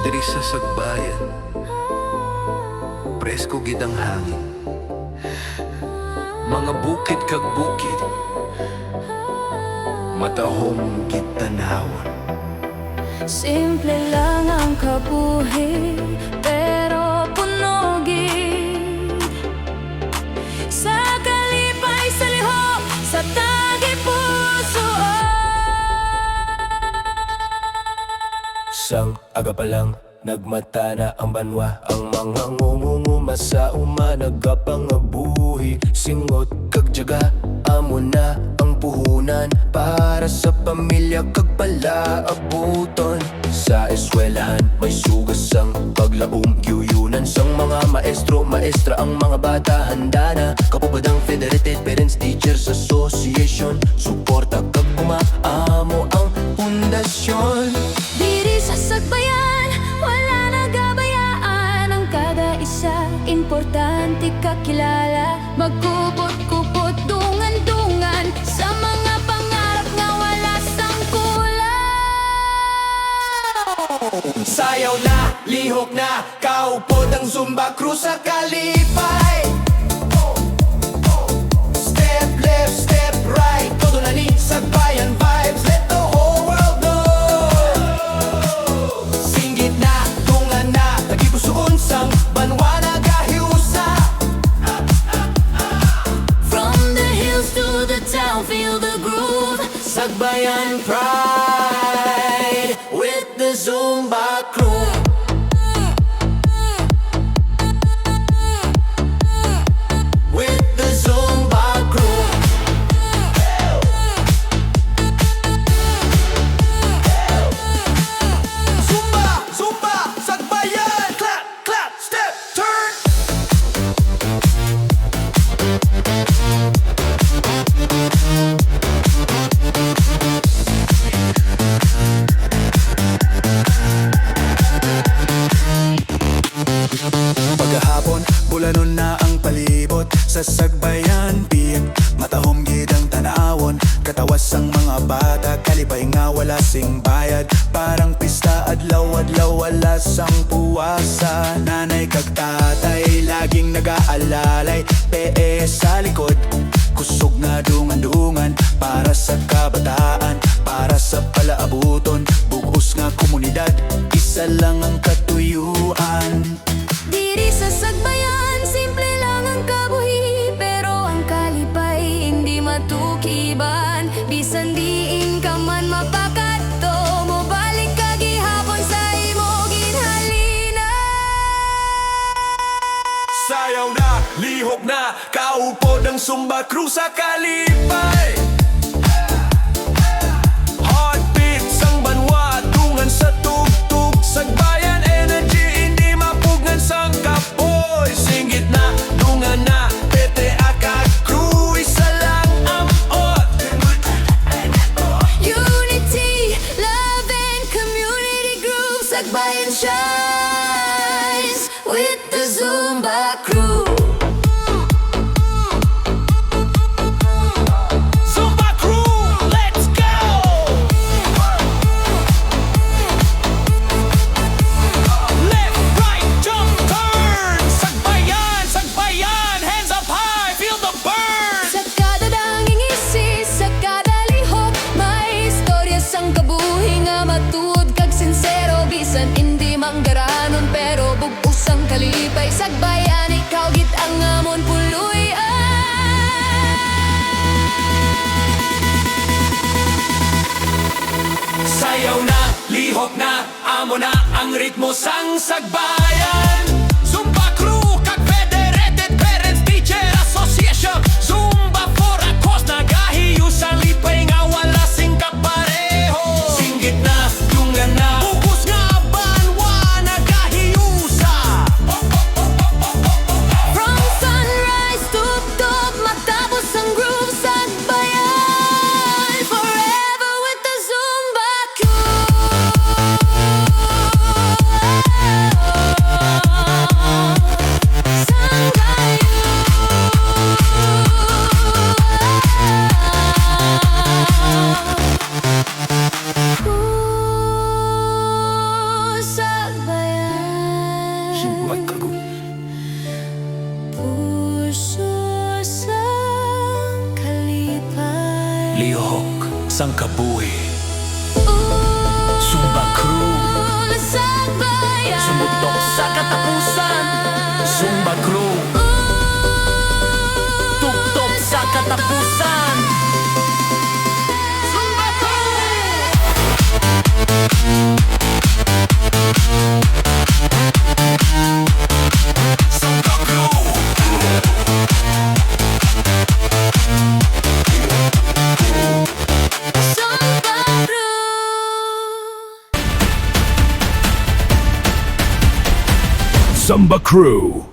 Diri sa Sagbayan, presko gid ang hangin. Mga bukid kag bukid, matahom gid tanawon. Simple lang ang kabuhi, pero puno gid sa kalipay, sa lihok, sa tagi-puso. Sang aga pa lang, nagmata na ang banwa. Ang mga ngungunguma sa uma, nagapangabuhi. Singot kag jaga, amo na ang puhunan. Para sa pamilya kag palaabuton. Sa eskwelahan, may sugas ang paglaom. Yuyunan sang mga maestro, maestra. Ang mga bata handa na. Kapubadang Federated Parents Teachers Association. Suporta kag umaamo ang pundasyon. Diri sa Sagbayan, wala nagabayaan. Ang kada isa, importante kakilala. Magkupot-kupot, dungan-dungan sa mga pangarap nga wala sangkulan. Sayaw na, lihok na, kaupod ang Zumba Crew sa kalipay. Step left, step right, todo na ni Sagbayan vibes. Let the whole world know. Singgit na, tungan na, tagipusoon sang banwa nagahiusa. From the hills to the town, feel the groove. Sagbayan pride with the Zumba Crew. With the Zumba Crew. Zumba, Zumba, Sagbayan. Clap, clap, step, turn. Pagkahapon, bulanon na ang palibot. Sa Sagbayan, biyag matahom gid ang tanawon. Katawas ang mga bata, kalipay nga wala sing bayad. Parang pista, adlaw-adlaw, wala sang puwasa. Nanay kag tatay, laging nag-aalalay. PE sa likod, kusog nga dungan-dungan. Para sa kabataan, para sa palaabuton. Bugos nga komunidad, isa lang ang katuyuan. Diri sa Sagbayan, simple lang ang kabuhi, pero ang kalipay hindi matukiban. Bisan diin ka man mapakadto, mo balik ka gihapon sa imo ginhalina. Sayaw na, lihok na, kaupod ang Zumba Crew sa kalipay. Heartbeat sang banwa, tungan sa tugtog. Sagbayan energy, hindi mapugnan sang kapoy. Singgit na, dungan na, pete akag crew. Isa lang ang ot. Unity, love and community groove. Sagbayan shines with the Zumba Crew. Zumba Crew, let's go! Left, right, jump, turn. Sagbayan, Sagbayan, hands up high, feel the burn. Sa kada danging isi, sa kada lihok, may istorya sang kabuhi nga matuod kag sincero. Bisan hindi manggaranon, pero bugos ang kalipay. Sagbayan, ikaw git ang amon puluy. Sayaw na, lihok na, amo na ang ritmo sang Sagbayan. Zumba Crew, kag Federated Parents Teacher Association. Zumba for a cause, nagahiyo sa lipay nga wala sing kapareho. Singgit na, dungan na, bugos nga banwa nagahiyusa. From sunrise to top, matapos ang groove. Sagbayan, forever with the Zumba Crew. sang kabuhi. Zumba Crew, Sagbayan sumutok sa katapusan. Zumba Crew, tuktok sa katapusan. Zumba Zumba Crew.